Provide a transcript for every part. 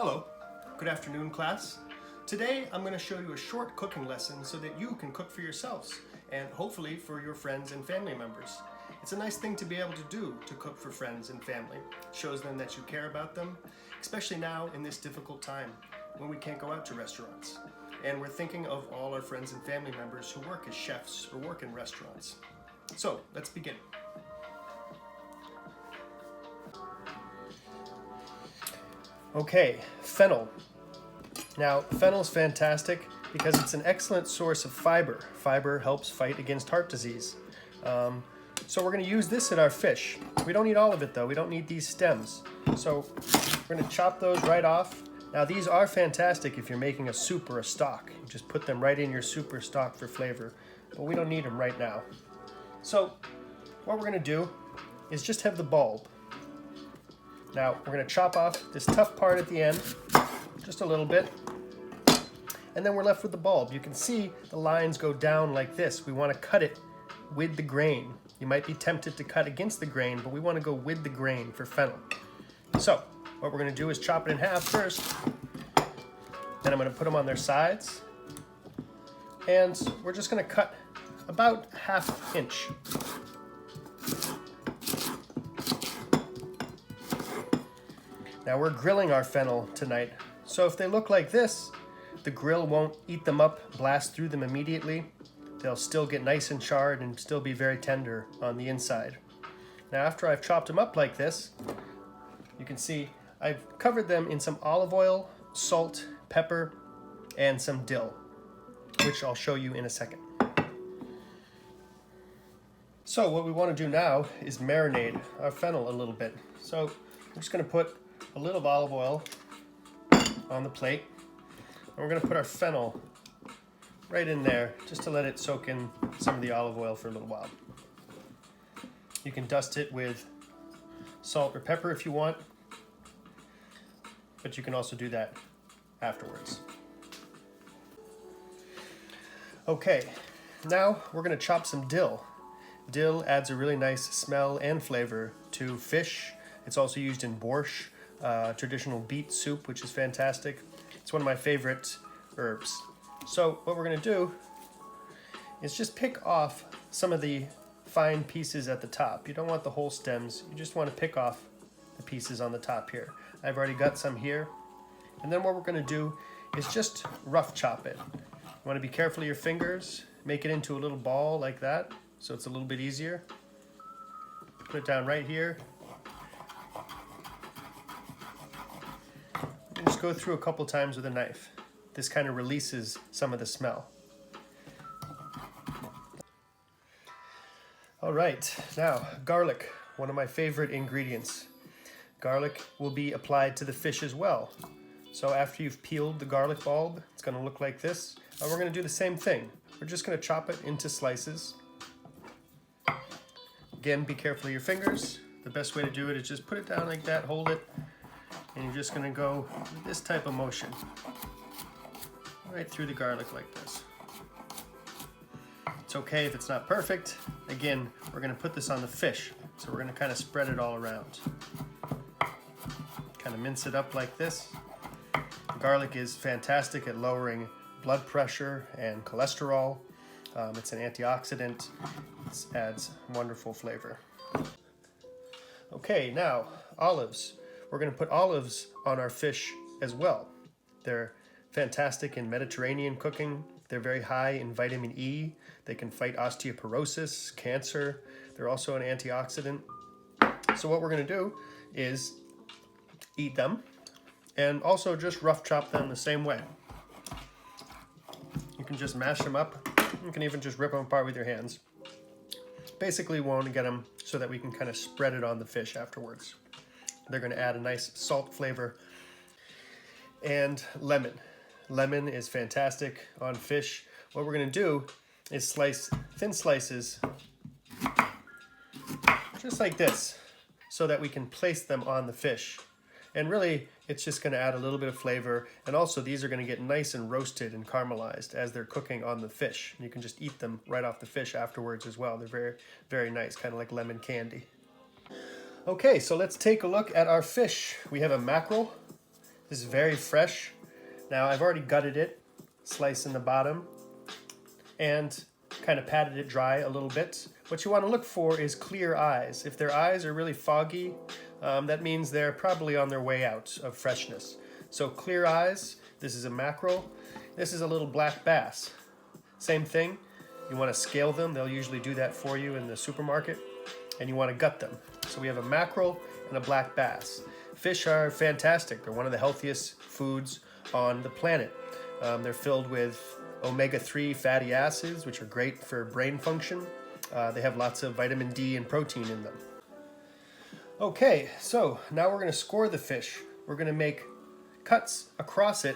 Hello, good afternoon class. Today I'm going to show you a short cooking lesson so that you can cook for yourselves and hopefully for your friends and family members. It's a nice thing to be able to do, to cook for friends and family. It shows them that you care about them, especially now in this difficult time when we can't go out to restaurants. And we're thinking of all our friends and family members who work as chefs or work in restaurants. So let's begin. Okay, fennel. Now, fennel's fantastic because it's an excellent source of fiber. Fiber helps fight against heart disease. So we're going to use this in our fish. We don't need all of it though. We don't need these stems. So we're going to chop those right off. Now these are fantastic if you're making a soup or a stock. You just put them right in your soup or stock for flavor. But we don't need them right now. So what we're going to do is just have the bulb. Now we're going to chop off this tough part at the end, just a little bit, and then we're left with the bulb. You can see the lines go down like this. We want to cut it with the grain. You might be tempted to cut against the grain, but we want to go with the grain for fennel. So what we're going to do is chop it in half first, then I'm going to put them on their sides, and we're just going to cut about ½ inch. Now we're grilling our fennel tonight, so if they look like this, the grill won't eat them up, blast through them immediately. They'll still get nice and charred and still be very tender on the inside. Now after I've chopped them up like this, you can see I've covered them in some olive oil, salt, pepper, and some dill, which I'll show you in a second. So what we want to do now is marinate our fennel a little bit. So I'm just going to put a little olive oil on the plate, and we're going to put our fennel right in there just to let it soak in some of the olive oil for a little while. You can dust it with salt or pepper if you want, but you can also do that afterwards. Okay, now we're going to chop some dill. Dill adds a really nice smell and flavor to fish. It's also used in borscht, traditional beet soup, which is fantastic. It's one of my favorite herbs. So what we're going to do is just pick off some of the fine pieces at the top. You don't want the whole stems. You just want to pick off the pieces on the top here. I've already got some here. And then what we're going to do is just rough chop it. You want to be careful of your fingers. Make it into a little ball like that so it's a little bit easier. Put it down right here. And just go through a couple times with a knife. This kind of releases some of the smell. All right, now garlic, one of my favorite ingredients. Garlic will be applied to the fish as well. So after you've peeled the garlic bulb, it's going to look like this. We're going to do the same thing. We're just going to chop it into slices. Again, be careful of your fingers. The best way to do it is just put it down like that, hold it, and you're just going to go with this type of motion right through the garlic like this. It's okay if it's not perfect. Again, we're going to put this on the fish, so we're going to kind of spread it all around. Kind of mince it up like this. Garlic is fantastic at lowering blood pressure and cholesterol. It's an antioxidant. It adds wonderful flavor. Okay, now olives. We're going to put olives on our fish as well. They're fantastic in Mediterranean cooking. They're very high in vitamin E. They can fight osteoporosis, cancer. They're also an antioxidant. So what we're going to do is eat them and also just rough chop them the same way. You can just mash them up. You can even just rip them apart with your hands. Basically, we want to get them so that we can kind of spread it on the fish afterwards. They're going to add a nice salt flavor. And lemon. Lemon is fantastic on fish. What we're going to do is slice thin slices just like this so that we can place them on the fish. And really, it's just going to add a little bit of flavor. And also, these are going to get nice and roasted and caramelized as they're cooking on the fish. You can just eat them right off the fish afterwards as well. They're very, very nice, kind of like lemon candy. Okay, so let's take a look at our fish. We have a mackerel. This is very fresh. Now I've already gutted it, sliced in the bottom, and kind of patted it dry a little bit. What you want to look for is clear eyes. If their eyes are really foggy, that means they're probably on their way out of freshness. So clear eyes, this is a mackerel. This is a little black bass. Same thing, you want to scale them. They'll usually do that for you in the supermarket. And you want to gut them. So we have a mackerel and a black bass. Fish are fantastic. They're one of the healthiest foods on the planet. They're filled with omega-3 fatty acids, which are great for brain function. They have lots of vitamin D and protein in them. Okay, so now we're going to score the fish. We're going to make cuts across it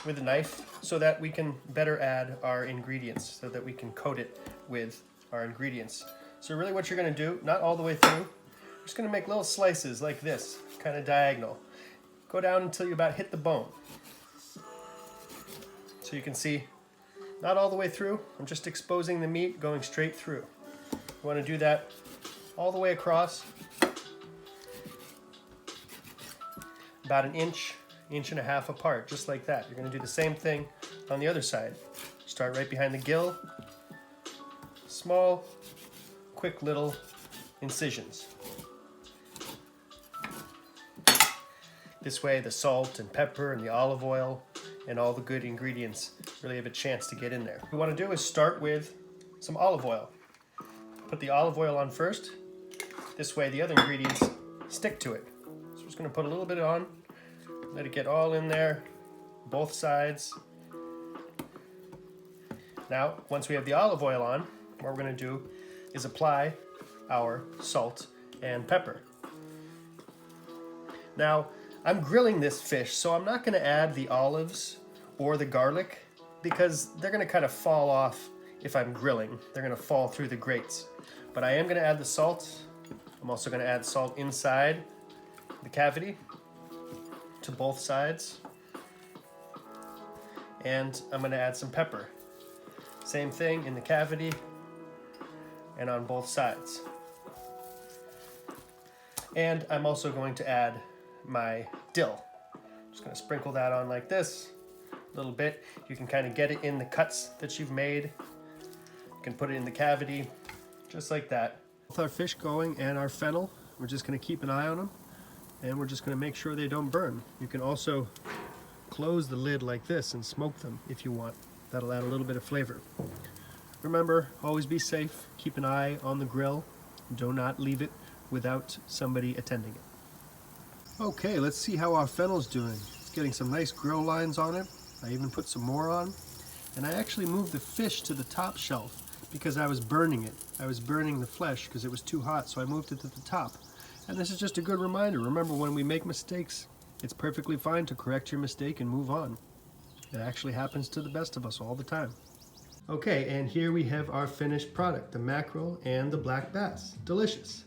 with a knife so that we can better add our ingredients, so that we can coat it with our ingredients. So really what you're going to do, not all the way through, you're just going to make little slices like this, kind of diagonal. Go down until you about hit the bone. So you can see, not all the way through, I'm just exposing the meat going straight through. You want to do that all the way across, about an inch, inch and a half apart, just like that. You're going to do the same thing on the other side. Start right behind the gill, small, quick little incisions. This way the salt and pepper and the olive oil and all the good ingredients really have a chance to get in there. What we want to do is start with some olive oil. Put the olive oil on first. This way the other ingredients stick to it. So I'm just going to put a little bit on, let it get all in there, both sides. Now, once we have the olive oil on, what we're going to do is apply our salt and pepper. Now, I'm grilling this fish, so I'm not going to add the olives or the garlic because they're going to kind of fall off if I'm grilling. They're going to fall through the grates. But I am going to add the salt. I'm also going to add salt inside the cavity to both sides. And I'm going to add some pepper. Same thing in the cavity and on both sides. And I'm also going to add my dill. Just going to sprinkle that on like this a little bit. You can kind of get it in the cuts that you've made. You can put it in the cavity just like that. With our fish going and our fennel, we're just going to keep an eye on them, and we're just going to make sure they don't burn. You can also close the lid like this and smoke them if you want. That'll add a little bit of flavor. Remember, always be safe. Keep an eye on the grill. Do not leave it without somebody attending it. Okay, let's see how our fennel's doing. It's getting some nice grill lines on it. I even put some more on. And I actually moved the fish to the top shelf because I was burning it. I was burning the flesh because it was too hot, so I moved it to the top. And this is just a good reminder. Remember, when we make mistakes, it's perfectly fine to correct your mistake and move on. It actually happens to the best of us all the time. Okay, and here we have our finished product, the mackerel and the black bass. Delicious.